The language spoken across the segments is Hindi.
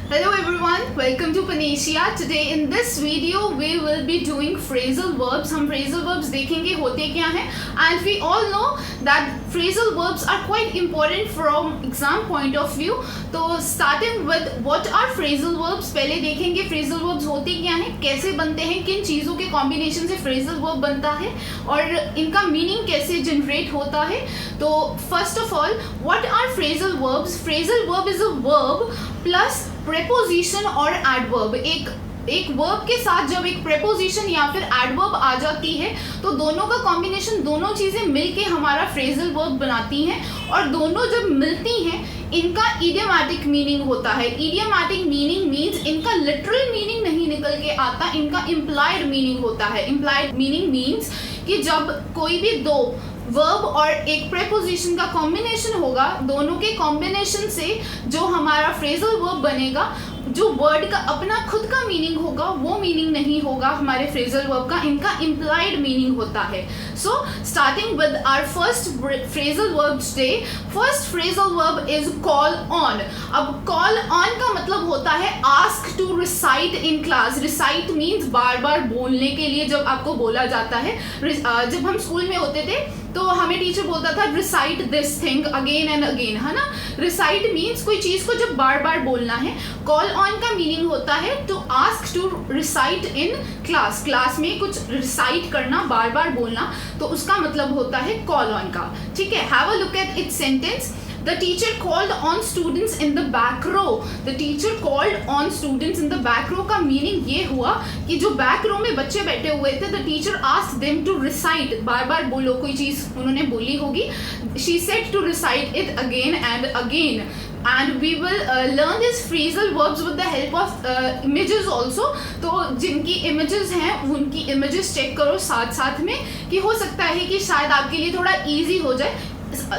Hello everyone, welcome to Panacea. Today in this video we will be doing phrasal verbs. हम phrasal verbs देखेंगे होते क्या हैं, and we all know that phrasal verbs are quite important from exam point of view. तो starting with what are phrasal verbs, पहले देखेंगे phrasal verbs होते क्या हैं, कैसे बनते हैं, किन चीज़ों के combination से phrasal verb बनता है और इनका meaning कैसे generate होता है. तो first of all, what are phrasal verbs? Phrasal verb is a verb plus preposition और एडवर्ब. एक वर्ब के साथ जब एक प्रेपोजिशन या फिर एडवर्ब आ जाती है तो दोनों का कॉम्बिनेशन, दोनों चीज़ें मिलके हमारा फ्रेजल वर्ब बनाती हैं और दोनों जब मिलती हैं इनका इडियमैटिक मीनिंग होता है. इडियमैटिक मीनिंग मीन्स इनका लिटरल मीनिंग नहीं निकल के आता, इनका इम्प्लाइड मीनिंग होता है. इम्प्लाइड मीनिंग मीन्स कि जब कोई भी दो वर्ब और एक प्रेपोजिशन का कॉम्बिनेशन होगा, दोनों के कॉम्बिनेशन से जो हमारा फ्रेजल वर्ब बनेगा, जो वर्ड का अपना खुद का मीनिंग होगा वो मीनिंग नहीं होगा हमारे फ्रेजल वर्ब का, इनका इम्प्लाइड मीनिंग होता है. So starting with our first phrasal verb today. First phrasal verb is call on. अब कॉल ऑन का मतलब होता है ask to recite in class. Recite means बार बार बोलने के लिए जब आपको बोला जाता है. जब हम स्कूल में होते थे तो हमें टीचर बोलता था recite this thing again and again, है ना. रिसाइट मीन्स कोई चीज़ को जब बार बार बोलना है. कॉल ऑन का मीनिंग होता है to ask to recite in class. Class में कुछ रिसाइट करना, बार बार बोलना, तो उसका मतलब होता है कॉल ऑन का. ठीक है, have a look at its sentence. The teacher called on students in the back row. The teacher called on students in the back row का meaning ये हुआ कि जो back row में बच्चे बैठे हुए थे, the teacher asked them to recite. बार बार बोलो, कोई चीज़ उन्होंने बोली होगी. She said to recite it again and again. And we will learn these phrasal verbs with the help of images also. तो जिनकी images हैं उनकी images check करो साथ साथ में, कि हो सकता है कि शायद आपके लिए थोड़ा easy हो जाए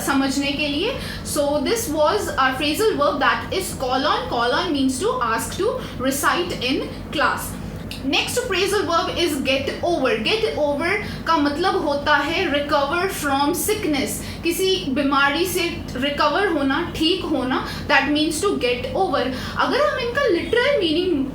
समझने के लिए. So this was our phrasal verb that is call on. Call on means to ask to recite in class. Next phrasal verb is get over. Get over का मतलब होता है recover from sickness. किसी बीमारी से recover होना, ठीक होना, that means to get over. अगर हम इनका literal meaning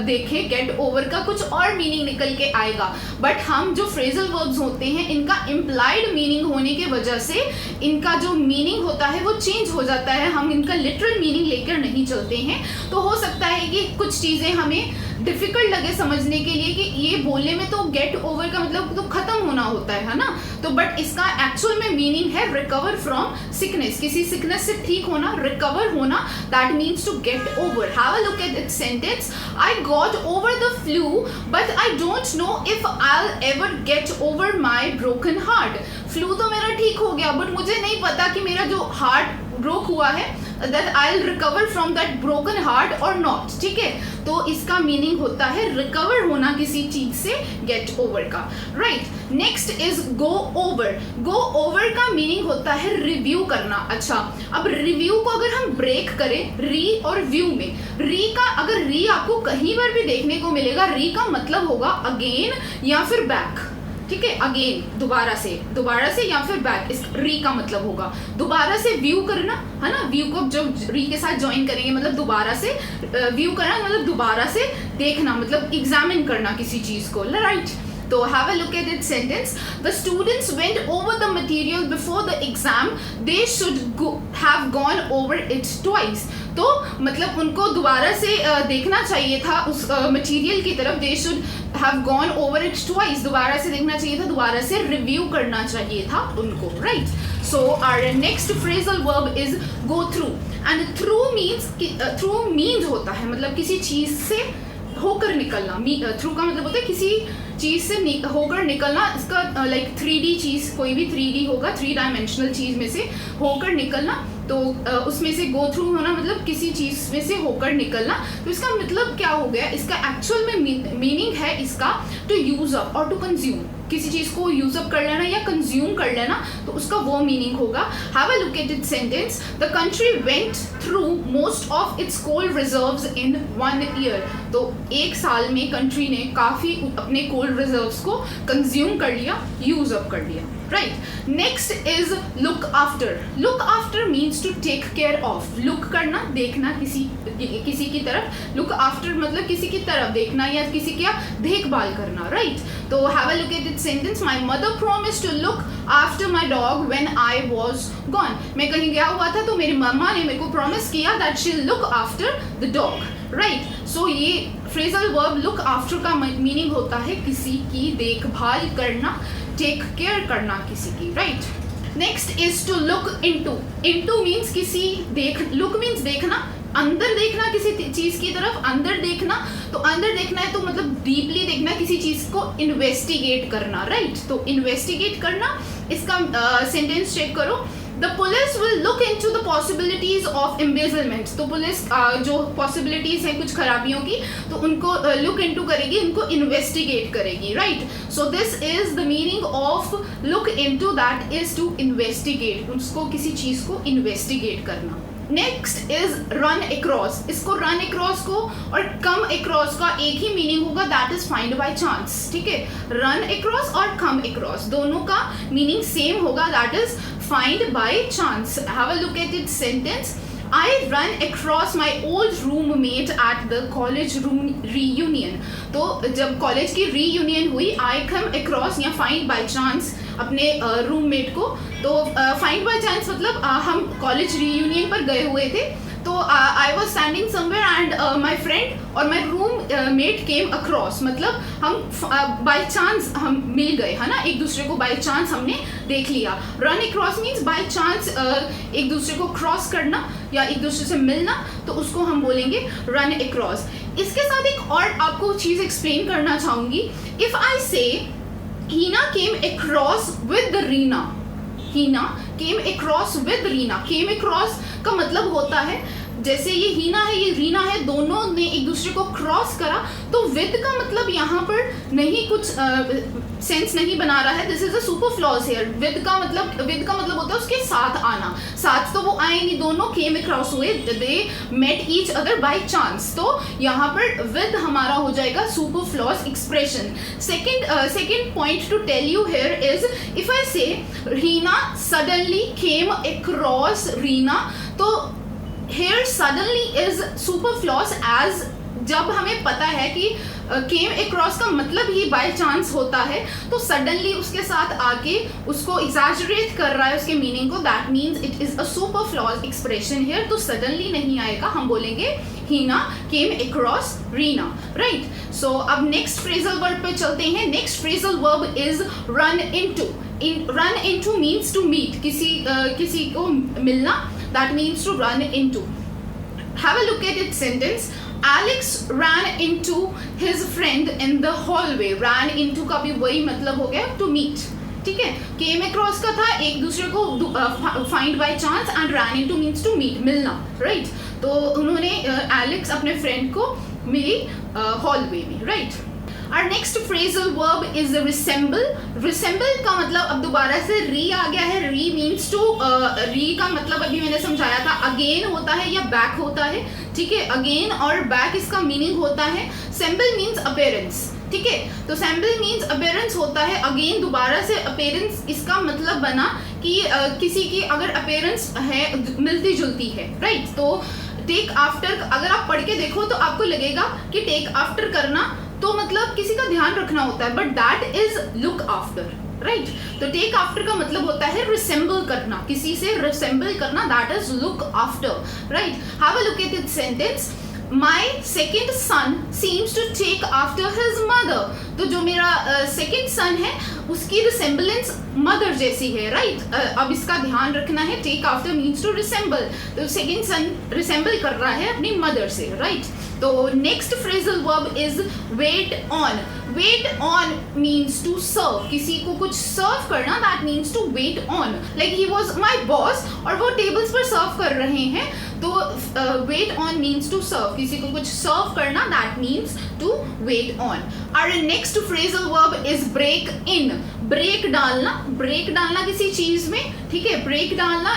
देखें, get over का कुछ और मीनिंग निकल के आएगा, बट हम जो फ्रेजल वर्ब्स होते हैं इनका इम्प्लाइड मीनिंग होने की वजह से इनका जो मीनिंग होता है वो चेंज हो जाता है. हम इनका लिटरल मीनिंग लेकर नहीं चलते हैं. तो हो सकता है कि कुछ चीज़ें हमें डिफ़िकल्ट लगे समझने के लिए कि ये बोलने में तो गेट ओवर का मतलब तो ख़त्म होना होता है ना. तो बट इसका एक्चुअल में मीनिंग है रिकवर फ्रॉम सिकनेस. किसी सिकनेस से ठीक होना, रिकवर होना, that means to get over. Have a look at its sentence. I got over the flu, but I don't know if I'll ever get over my broken heart. Flu तो मेरा ठीक हो गया, but मुझे नहीं पता कि मेरा जो heart broke हुआ है, that I'll recover from that broken heart or not. ठीक है, तो इसका meaning होता है recover होना किसी चीज़ से, get over का. Right. Next is go over. Go over का meaning होता है review करना. अच्छा, अब review को अगर हम break करें re और view में, re का अगर re आपको कहीं पर भी देखने को मिलेगा, re का मतलब होगा again या फिर back. ठीक है, अगेन दोबारा से या फिर बैक, इस री का मतलब होगा दोबारा से व्यू करना, है ना. व्यू को जब री के साथ ज्वाइन करेंगे मतलब दोबारा से व्यू करना, मतलब दोबारा से देखना, मतलब एग्जामिन करना किसी चीज़ को, राइट. तो have a look at its sentence. The students went over the material before the exam. They should have gone over it twice. तो मतलब उनको दोबारा से देखना चाहिए था उस मटेरियल की तरफ. They should have gone over it twice. दोबारा से देखना चाहिए था, दोबारा से रिव्यू करना चाहिए था उनको, right? So our next phrasal verb is go through. And through means होता है मतलब किसी चीज़ से होकर निकलना. थ्रू का मतलब होता है किसी चीज़ से होकर निकलना. इसका लाइक 3D चीज़, कोई भी 3D होगा, 3 डायमेंशनल चीज़ में से होकर निकलना. तो उसमें से गो थ्रू होना मतलब किसी चीज़ में से होकर निकलना. तो इसका मतलब क्या हो गया, इसका एक्चुअल में मीनिंग है इसका टू यूज़ अप और टू कंज्यूम. किसी चीज को यूज अप कर लेना या कंज्यूम कर लेना, तो उसका वो मीनिंग होगा. Have a look at it sentence. The country went through most of its coal reserves in 1 year. तो एक साल में कंट्री ने काफी अपने कोल रिजर्व्स को कंज्यूम कर लिया, यूज अप कर लिया. Right. Next is look after. Look after means to take care of. Look करना, देखना किसी की तरफ. लुक आफ्टर मतलब किसी की तरफ देखना या किसी का देखभाल करना. राइट. तो have a look at it sentence. My mother promise to look after my dog when I was gone. मैं कहीं गया हुआ था तो मेरी मम्मा ने मेरे को प्रॉमिस किया that she look after the dog. Right. So ये फ्रेजल वर्ब लुक आफ्टर का मीनिंग होता है किसी की देखभाल करना, टेक केयर करना किसी की. Right. Next is to look into. Into means किसी लुक मीन्स देखना, अंदर देखना किसी चीज की तरफ, अंदर देखना. तो अंदर देखना है तो मतलब डीपली देखना, किसी चीज को इन्वेस्टिगेट करना. राइट. तो इन्वेस्टिगेट करना, इसका सेंटेंस चेक करो. The police will look into the possibilities of embezzlement. तो पुलिस जो possibilities हैं कुछ खराबियों की, तो उनको look into करेगी, उनको investigate करेगी. Right. So this is the meaning of look into, that is to investigate. उसको किसी चीज को investigate करना. Next is run across. इसको रन अक्रॉस को और कम अक्रॉस का एक ही मीनिंग होगा, that is find by chance. ठीक है. रन अक्रॉस और कम अक्रॉस दोनों का मीनिंग सेम होगा, that is find by chance. Have a look at it sentence. I run across my old roommate at the college reunion. तो जब कॉलेज की reunion हुई, I come across या find by chance अपने रूममेट को. तो find by chance मतलब हम कॉलेज reunion पर गए हुए थे, तो I was standing somewhere and my friend और my roommate came across. मतलब हम by chance हम मिल गए, है ना, एक दूसरे को by chance हमने देख लिया. Run across means by chance एक दूसरे को क्रॉस करना या एक दूसरे से मिलना, तो उसको हम बोलेंगे run across. इसके साथ एक और आपको चीज़ एक्सप्लेन करना चाहूँगी. If I say Hina came across with Reena. Hina came across with Reena. Came across का मतलब होता है जैसे ये हीना है, ये रीना है, दोनों ने एक दूसरे को क्रॉस करा. तो विद का मतलब यहाँ पर नहीं कुछ सेंस नहीं बना रहा है. This is a super flaws here. With का मतलब होता है उसके साथ आना. साथ तो वो आए नहीं, दोनों केम अक्रॉस हुए, they met each other by chance. तो यहाँ पर विद हमारा हो जाएगा super flaws expression. Second point to tell you here is if I say Reena suddenly came across Reena, तो here suddenly is superfluous as जब हमें पता है कि came across का मतलब ही by chance होता है, तो suddenly उसके साथ आके उसको exaggerate कर रहा है उसके meaning को, that means it is a superfluous expression here. तो suddenly नहीं आएगा, हम बोलेंगे Hina came across Reena. Right. So अब next phrasal verb पे चलते हैं. Next phrasal verb is run into. Run into means to meet. किसी को मिलना, that means to run into. Have a look at its sentence. Alex ran into his friend in the hallway. Ran into का भी वही मतलब हो गया to meet. ठीक है. Came across का था एक दूसरे को find by chance and ran into means to meet, मिलना. Right. तो उन्होंने Alex अपने friend को मिली hallway में. Right. Our next phrasal verb is resemble. Resemble का मतलब अब दोबारा से re आ गया है. Re means to re का मतलब अभी मैंने समझाया था again होता है या back होता है. ठीक है. Again और back इसका meaning होता है. Semble means appearance. ठीक है. तो semble means appearance होता है. Again दोबारा से appearance इसका मतलब बना कि किसी की अगर appearance है मिलती जुलती है. Right. तो take after अगर आप पढ़ के देखो तो आपको लगेगा कि take after करना तो मतलब किसी का ध्यान रखना होता है, but that is look after. Right. तो टेक आफ्टर का मतलब होता है रिसेंबल करना, किसी से रिसेंबल करना, that is look after. Right. Have a look at it sentence. My second son seems to take after his mother. तो जो मेरा सेकेंड सन है उसकी रिसेंबलेंस मदर जैसी है. राइट. अब इसका ध्यान रखना है. Take after means to resemble. तो सेकेंड सन रिसेंबल कर रहा है अपनी मदर से. राइट. तो next phrasal verb is wait on. Wait on means to serve. किसी को कुछ सर्व करना, that means to wait on. Like he was my boss और वो टेबल्स पर सर्व कर रहे हैं, तो wait on means to serve, किसी को कुछ सर्व करना, that means to wait on. Our next phrasal verb is break in. Break डालना किसी चीज में, ठीक है, ब्रेक डालना.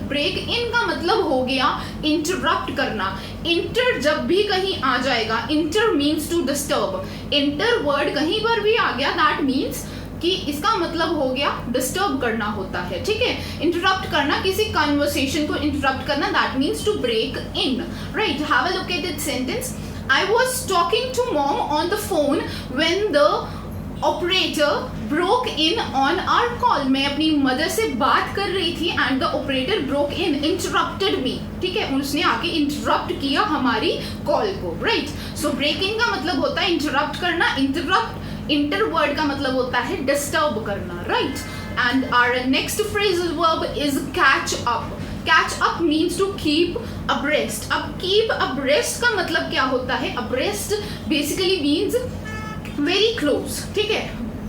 ब्रेक इन का मतलब हो गया इंटरप्ट करना. इंटर जब भी कहीं आ जाएगा, inter means to disturb. Inter word कहीं पर भी आ गया, दैट मीन्स कि इसका मतलब हो गया डिस्टर्ब करना होता है, ठीक है. इंटरप्ट करना, किसी कन्वर्सेशन को इंटरप्ट करना, that means to break in, right. Have a look at this sentence. I was talking to mom on the phone when the operator broke in on our call. मैं अपनी मदर से बात कर रही थी and the operator broke in, interrupted me, ठीक है, उसने आके interrupt किया हमारी कॉल को, right. So break in का मतलब होता है interrupt करना. Inter word का मतलब होता है disturb करना, right. And our next phrasal verb is catch up. Catch up means to keep abreast. अब keep abreast का मतलब क्या होता है? Abreast basically means very close, ठीक है,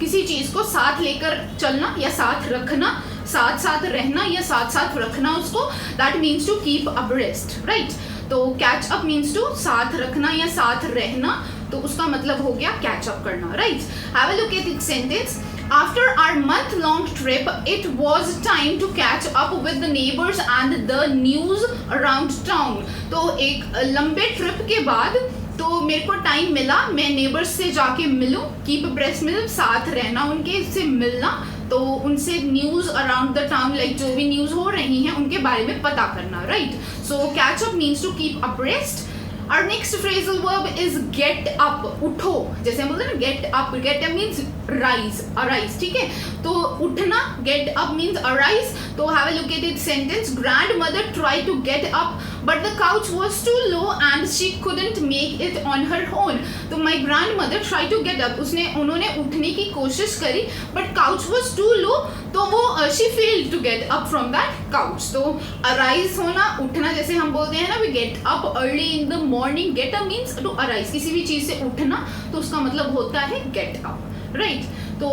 किसी चीज को साथ लेकर चलना या साथ रखना, साथ साथ रहना या साथ साथ रखना उसको, that means to keep abreast, right. तो catch up means to साथ रखना या साथ रहना, तो उसका मतलब हो गया catch up करना, right. Have a look at this sentence. After our month-long trip, it was time to catch up with the neighbors and the news around town. तो एक लंबे ट्रिप के बाद तो मेरे को टाइम मिला, मैं नेबर्स से जाके मिलूं, कीप अब्रेस्ट में साथ रहना, उनके से मिलना, तो उनसे news around the town, like जो भी न्यूज हो रही हैं उनके बारे में पता करना, right. So catch up means to keep abreast. Our next phrasal verb is get up. उठो, जैसे हम बोलते हैं ना get up. Get up means rise, arise, ठीक है. तो उठना, get up means arise. तो have a look at it sentence. Grandmother tried to get up, but the couch was too low and she couldn't make it on her own. तो my grandmother tried to get up. उन्होंने उठने की कोशिश करी, but couch was too low. तो वो she failed to get up from that couch. तो arise होना, उठना, जैसे हम बोलते हैं ना we get up early in the morning. Get up means to arise, किसी भी चीज से उठना, तो उसका मतलब होता है get up, right. तो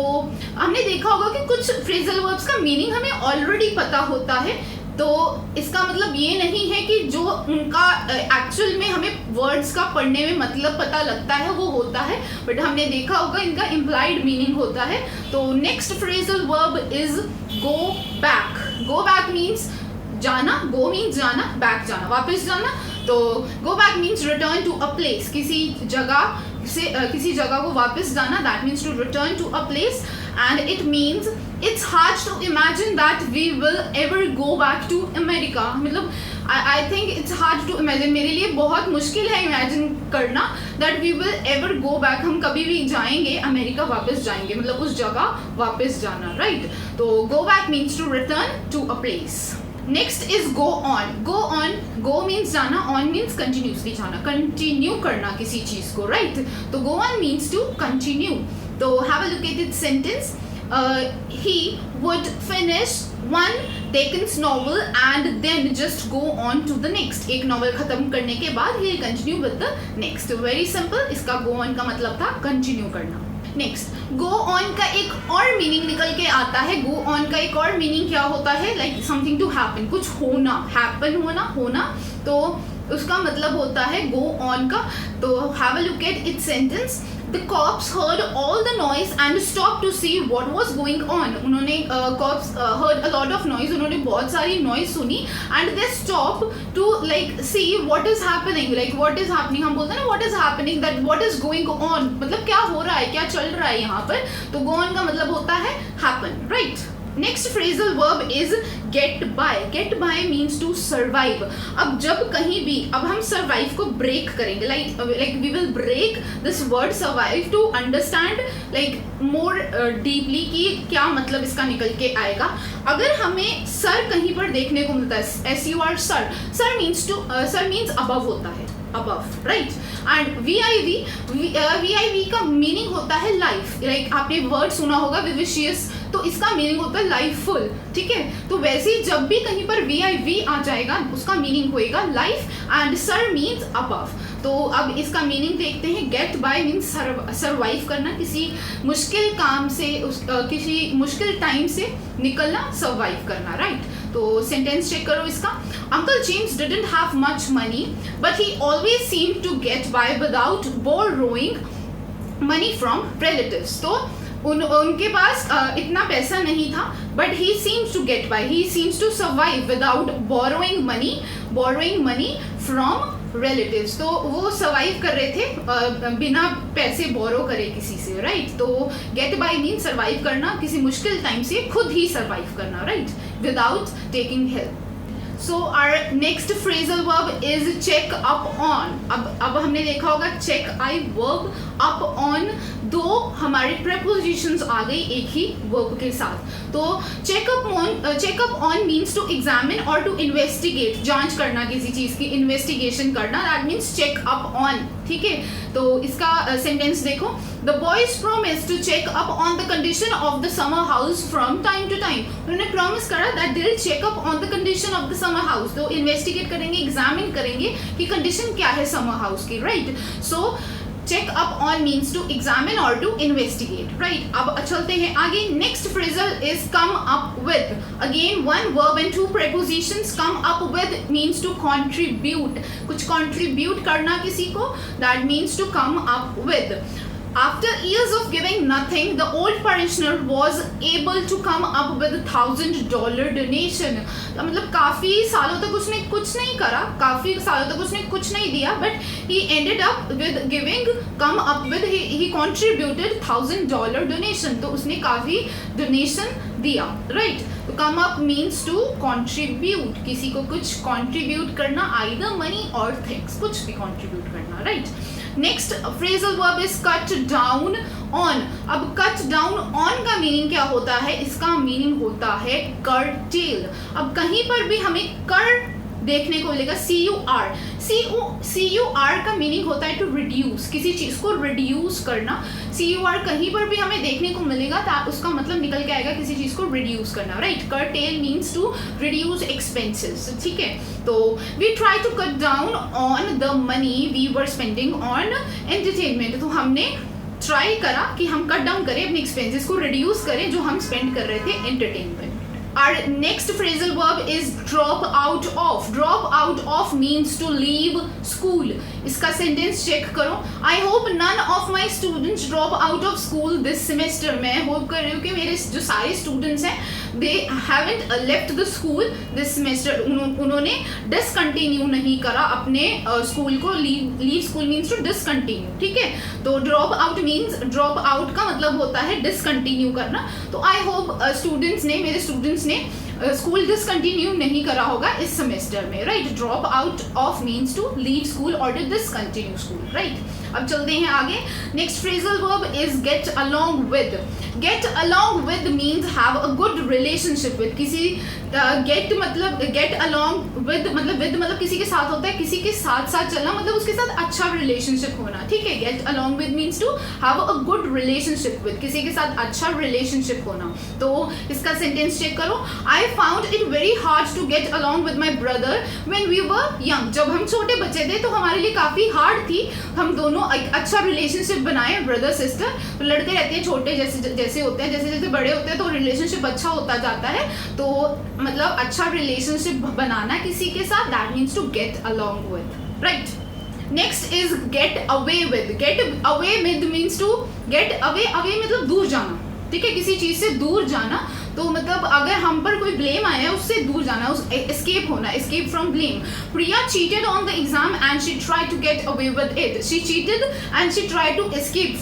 हमने देखा होगा कि कुछ phrasal verbs का मीनिंग हमें ऑलरेडी पता होता है, तो इसका मतलब ये नहीं है कि जो उनका एक्चुअल में हमें वर्ड्स का पढ़ने में मतलब पता लगता है वो होता है, बट हमने देखा होगा इनका इम्प्लाइड मीनिंग होता है. तो next phrasal verb is go back. Go back means जाना, गो मीन्स जाना, बैक जाना, वापस जाना. तो go back means return to a place, किसी जगह को वापस जाना, that means to return to a place. And it means it's hard to imagine that we will ever go back to America. मतलब I think it's hard to imagine, मेरे लिए बहुत मुश्किल है imagine करना that we will ever go back, हम कभी भी जाएंगे अमेरिका, वापस जाएंगे, मतलब उस जगह वापस जाना, right. तो go back means to return to a place. Next is go on. Go on, go means जाना, on means continuously जाना, continue करना किसी चीज को, right. तो go on means to continue. तो have a look at its sentence. He would finish one Dickens novel and then just go on to the next. एक नॉवल खत्म करने के बाद he will continue with the next. Very simple. इसका go on का मतलब था continue करना. Next, go on का एक और मीनिंग निकल के आता है. Go on का एक और मीनिंग क्या होता है? Like something to happen, कुछ होना, happen होना. तो उसका मतलब होता है go on का. तो have a look at its sentence. The cops heard all the noise and stopped to see what was going on. उन्होंने cops heard a lot of noise. उन्होंने बहुत सारी noise सुनी and they stopped to like see what is happening. Like what is happening, हम बोलते हैं ना what is happening, that what is going on, मतलब क्या हो रहा है, क्या चल रहा है यहाँ पर. तो go on का मतलब होता है happen, right. Next phrasal verb is get by. Get by means to survive. अब जब कहीं भी, अब हम सर्वाइव को ब्रेक करेंगे, like we will break this word survive to understand like more deeply कि क्या मतलब इसका निकल के आएगा. अगर हमें सर कहीं पर देखने को मिलता है, SUR sir, sir means above होता है, अबव, राइट. एंड VIV का मीनिंग होता है लाइफ. लाइक आपने वर्ड सुना होगा विविशियस तो इसका मीनिंग होता है लाइफ फुल, ठीक है। तो वैसे ही जब भी कहीं पर VIV आ जाएगा उसका मीनिंग होएगा life, and sir means above. तो अब इसका मीनिंग देखते हैं। गेट बाय मीन्स सर्वाइव करना, किसी मुश्किल काम से किसी मुश्किल टाइम से निकलना, सर्वाइव करना, राइट। तो सेंटेंस चेक करो इसका। Uncle James didn't have much money but he always seemed to get by without borrowing money from relatives. तो उनके पास इतना पैसा नहीं था, but he seems to get by, he seems to survive without borrowing money from relatives. तो वो सर्वाइव कर रहे थे बिना पैसे बोरो करे किसी से, राइट। तो गेट बाय मीन सर्वाइव करना, किसी मुश्किल टाइम से खुद ही सर्वाइव करना, right, without taking help. So our next phrasal verb is check up on. अब हमने देखा होगा check I verb, up on दो हमारे प्रेपोजिशंस आ गई एक ही वर्ब के साथ। तो check up on means to examine और टू इन्वेस्टिगेट, जांच करना किसी चीज की, इन्वेस्टिगेशन करना, that means check up on, ठीक है। तो इसका सेंटेंस देखो। The boys promise to check up on the condition of the summer house from time to time. उन्होंने प्रॉमिस करा that they will check up on the condition of the summer house. तो इन्वेस्टिगेट करेंगे, एग्जामिन करेंगे कि कंडीशन क्या है समर हाउस की, right. So check up on means to examine or to investigate, right। अब चलते हैं आगे। next phrasal is come up with, again one verb and two prepositions। come up with means to contribute, कुछ contribute करना किसी को, that means to come up with। After years of giving nothing, the old parishioner was able to come up with $1,000 donation। मतलब काफी सालों तक उसने कुछ नहीं करा, काफी सालों तक उसने कुछ नहीं दिया, but he ended up with giving, come up with, he contributed $1,000 donation। तो उसने काफी डोनेशन दिया, राइट। तो come up means to contribute, किसी को कुछ contribute करना, either money or things, कुछ भी contribute करना, right. Next phrasal verb is cut down on. अब कट डाउन ऑन का मीनिंग क्या होता है? इसका मीनिंग होता है कर्टेल। अब कहीं पर भी हमें कर देखने को मिलेगा, CUR का मीनिंग होता है टू रिड्यूस, किसी चीज को रिड्यूस करना। CUR कहीं पर भी हमें देखने को मिलेगा तो उसका मतलब निकल के आएगा किसी चीज को रिड्यूस करना, right. Curtail means to reduce expenses, ठीक है। तो we try to cut down on the money we were spending on entertainment. तो हमने ट्राई करा कि हम कट डाउन करें, अपने एक्सपेंसेस को रिड्यूस करें जो हम स्पेंड कर रहे थे entertainment. Our next phrasal verb is drop out of। drop out of means to leave school। इसका sentence check करो। I hope none of my students drop out of school this semester। मैं hope कर रही हूँ कि मेरे जो सारे students हैं they haven't left the school this semester। उन्होंने discontinue नहीं करा अपने school को। leave school means to discontinue, ठीक है। तो drop out means, drop out का मतलब होता है discontinue करना। तो I hope students ने, मेरे students ने स्कूल डिसकंटिन्यू नहीं करा होगा इस सेमेस्टर में, right. Drop out of means to leave school और टू डिसकंटिन्यू स्कूल, राइट। अब चलते हैं आगे। Next phrasal verb is get along with. Get along with means have a good relationship with. किसी गेट मतलब गेट अलोंग विद मतलब किसी के साथ होता है, किसी के साथ साथ चलना, मतलब उसके साथ अच्छा रिलेशनशिप होना, ठीक है। Get along with means to have a good relationship with, किसी के साथ अच्छा रिलेशनशिप होना। तो इसका सेंटेंस चेक करो। I found it very hard to get along with my brother when we were young. जब हम छोटे बच्चे थे तो हमारे लिए काफ़ी हार्ड थी हम दोनों अच्छा रिलेशनशिप बनाए, ब्रदर सिस्टर। तो लड़के रहते हैं छोटे जैसे होते हैं, जैसे जैसे बड़े होते हैं तो रिलेशनशिप अच्छा होता जाता है। तो मतलब अच्छा रिलेशनशिप बनाना किसी के साथ, that means to get along with, right. Next is get away with. Get away with means to get away, away मतलब दूर जाना, ठीक है, किसी चीज से दूर जाना। तो मतलब अगर हम पर कोई ब्लेम आया है उससे दूर जाना, उस एस्केप होना, escape from blame. Priya cheated on the exam and she tried to get away with it. She cheated and she tried to escape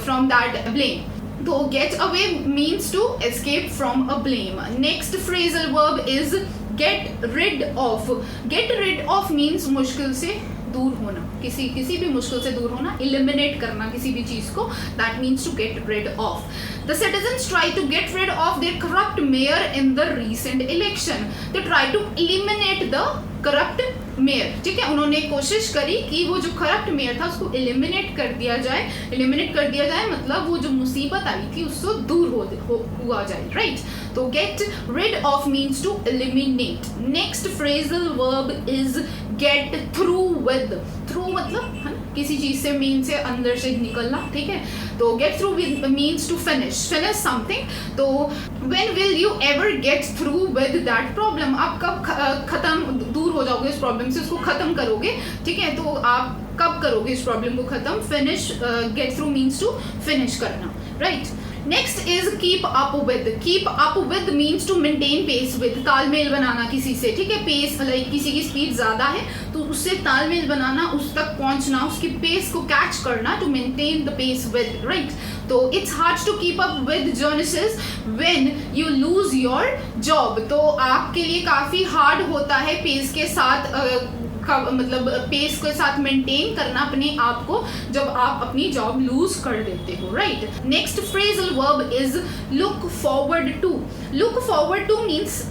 from that blame. तो get away means to escape from a blame. Next phrasal verb is get rid of. Get rid of means मुश्किल से दूर होना, किसी भी मुश्किल से दूर होना, एलिमिनेट करना किसी भी चीज को, that means to get rid of. The citizens try to get rid of their corrupt mayor in the recent election. They try to eliminate the corrupt mayor, ठीक है, उन्होंने कोशिश करी कि वो जो करप्ट मेयर था उसको एलिमिनेट कर दिया जाए, मतलब वो जो मुसीबत आई थी उससे दूर हुआ जाए, राइट। तो get rid of means to eliminate. Next phrasal verb is get through with. Through मतलब है ना, किसी चीज से, मीन से अंदर से निकलना, ठीक है। तो get through with means to finish something. तो when will you ever get through with that problem, आप कब खत्म, दूर हो जाओगे इस प्रॉब्लम से, उसको खत्म करोगे, ठीक है। तो आप कब करोगे इस प्रॉब्लम को खत्म? Finish, get through means to finish करना, right. Next is keep up with. Keep up with means to maintain pace with, तालमेल बनाना किसी से, ठीक है। पेस लाइक किसी की स्पीड ज्यादा है तो उससे तालमेल बनाना, उस तक पहुंचना, उसकी पेस को कैच करना, to maintain the pace with, right. तो it's hard to keep up with journalist when you lose your job. तो आपके लिए काफी हार्ड होता है पेस के साथ मतलब पेस के साथ मेंटेन करना अपने आप को जब आप अपनी जॉब लूज कर देते हो, right. Next phrasal verb is look forward to. Look forward to means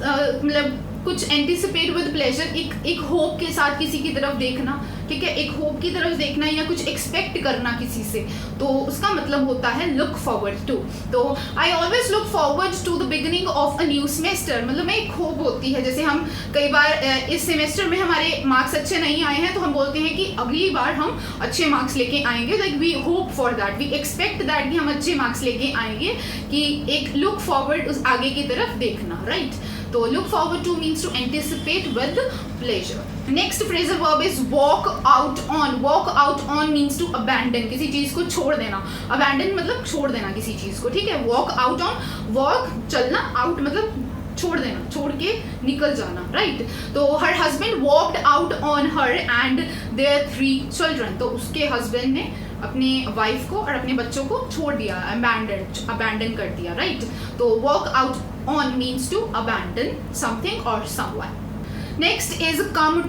मतलब कुछ एंटिसिपेट विद प्लेजर, एक होप के साथ किसी की तरफ देखना, ठीक है, एक होप की तरफ देखना या कुछ एक्सपेक्ट करना किसी से, तो उसका मतलब होता है लुक फॉरवर्ड टू। तो I always look forward to the beginning of a new semester, मतलब एक होप होती है, जैसे हम कई बार इस सेमेस्टर में हमारे मार्क्स अच्छे नहीं आए हैं तो हम बोलते हैं कि अगली बार हम अच्छे मार्क्स लेके आएंगे, like we hope for that, we expect that कि हम अच्छे मार्क्स लेके आएंगे, कि एक लुक फॉरवर्ड उस आगे की तरफ देखना, राइट। तो look forward to means to anticipate with pleasure. Next phrasal verb is walk out on. Walk out on means to abandon, किसी चीज को छोड़ देना। Abandon मतलब छोड़ देना किसी चीज को, ठीक है। Walk out on, walk चलना, out मतलब छोड़ देना, छोड़ के निकल जाना, राइट। तो her husband walked out on her and their 3 children. तो उसके husband ने अपने वाइफ को और अपने बच्चों को छोड़ दिया, अबैंडन कर दिया, राइट। तो walk out on means to abandon something और someone. Next is come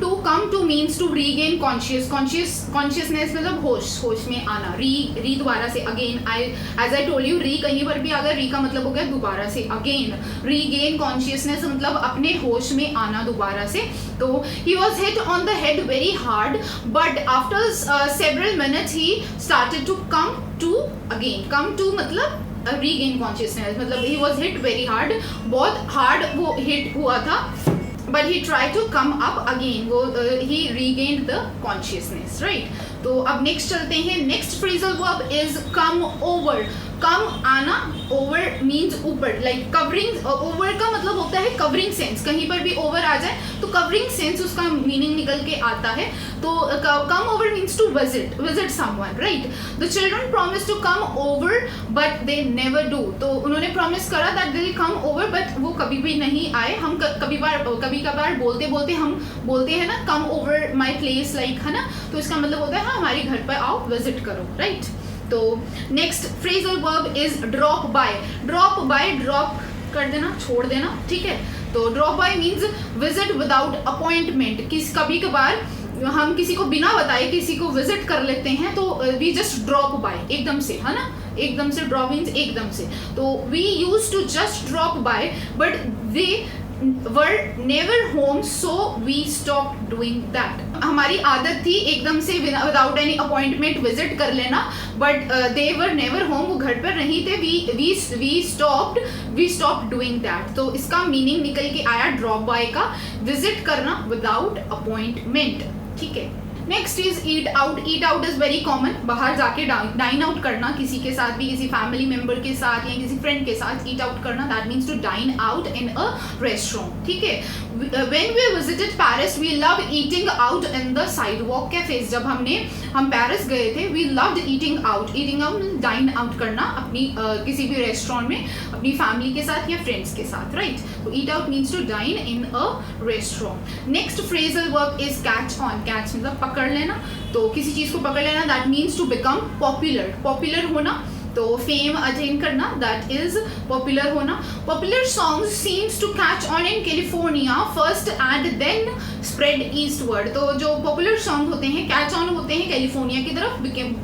to means to regain consciousness मतलब होश में आना। री दोबारा से again, as I told you, re कहीं पर भी अगर री का मतलब हो गया दोबारा से अगेन। रीगेन कॉन्शियसनेस मतलब अपने होश में आना दोबारा से। तो he was hit on the head very hard but after several minutes he started to come to again. Come to मतलब रीगेन कॉन्शियसनेस, मतलब he was hit very hard, बहुत हार्ड वो हिट हुआ था, but he tried to come up again, वो he regained the consciousness, right। तो अब नेक्स्ट चलते हैं। Next phrasal verb is come over. Come आना, ओवर मीन्स ऊपर, लाइक कवरिंग। ओवर का मतलब होता है कवरिंग सेंस, कहीं पर भी ओवर आ जाए तो कवरिंग सेंस उसका मीनिंग निकल के आता है। तो come over means to visit someone, right. The children promise to come over but they never do. तो उन्होंने प्रॉमिस करा that they will come over but वो कभी भी नहीं आए। हम कभी कभार बोलते हम बोलते हैं ना, come over my place, like, है ना। तो इसका मतलब होता है हाँ हमारे घर पर आओ, विजिट करो, राइट। तो next phrasal verb is drop by. Drop कर देना, छोड़ देना, ठीक है। तो drop by means visit without appointment. कभी कभार हम किसी को बिना बताए किसी को विजिट कर लेते हैं तो वी जस्ट ड्रॉप बाय, एकदम से, है ना। एकदम से, ड्रॉप मीन्स एकदम से। तो we use to just drop by but they were never home so we stopped doing that. हमारी आदत थी एकदम से without any appointment visit कर लेना, but they were never home, वो घर पर नहीं थे, we stopped doing that. तो इसका मीनिंग निकल के आया ड्रॉप बाय का, विजिट करना विदाउट अपॉइंटमेंट, ठीक है। Next is eat out. Eat out is very common, बाहर जाके डाइन आउट करना, किसी के साथ भी, किसी फैमिली मेंबर के साथ या किसी फ्रेंड के साथ ईट आउट करना, that means to dine out in a restaurant, ठीक है। When we visited Paris we love eating out in the sidewalk cafes. जब हम पेरिस गए थे, we loved eating out dine out करना, अपनी किसी भी रेस्टोरेंट में अपनी फैमिली के साथ या फ्रेंड्स के साथ, राइट। तो eat out means to dine in a restaurant. Next phrasal verb is catch on. Catch मतलब पकड़ लेना, तो किसी चीज को पकड़ लेना, that means to become popular होना। तो फेम अटेन करना, दैट इज पॉपुलर होना। Popular songs seems to catch on in California first and then spread eastward. तो जो पॉपुलर सॉन्ग होते हैं कैच ऑन होते हैं कैलिफोर्निया की तरफ,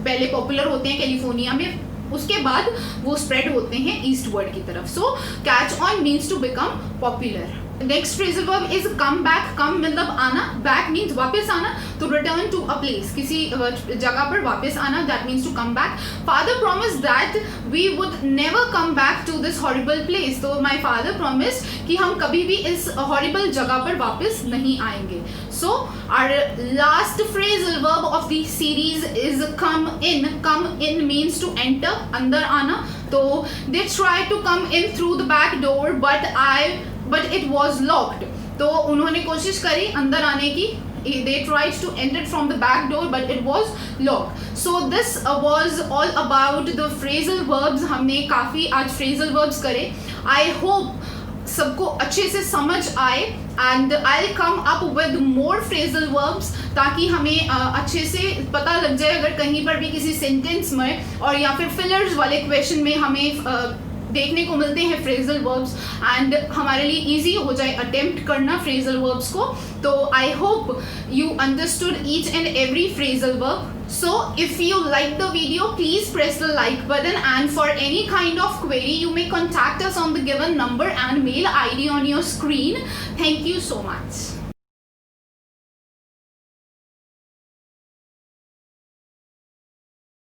पहले पॉपुलर होते हैं कैलिफोर्निया में, उसके बाद वो स्प्रेड होते हैं ईस्टवर्ड की तरफ। So catch on means to become popular. Next phrasal verb is come back. Come मतलब आना, बैक मीन्स वापस आना, तो रिटर्न टू अ प्लेस, किसी जगह पर वापस आना, that means to come back. Father promise that we would never come back to this horrible place. तो माई फादर प्रॉमिस कि हम कभी भी इस हॉरिबल जगह पर वापस नहीं आएंगे. So our last phrasal verb of the series is come in. Come in means to enter, अंदर आना. तो they tried to come in through the back door but it was locked. तो उन्होंने कोशिश करी अंदर आने की. They tried to enter from the back door but it was locked. So this was all about the phrasal verbs. हमने काफ़ी आज phrasal verbs करे. I hope सबको अच्छे से समझ आए and I come up with more phrasal verbs ताकि हमें अच्छे से पता लग जाए अगर कहीं पर भी किसी सेंटेंस में और या फिर फिलर्स वाले क्वेश्चन में हमें देखने को मिलते हैं फ्रेजल वर्ब्स एंड हमारे लिए इजी हो जाए अटेम्प्ट करना फ्रेजल वर्ब्स को. तो I hope you understood each and every phrasal verb. So if you like the video, please press the like button, and for any kind of query you may contact us on the given number and mail ID on your screen. Thank you so much.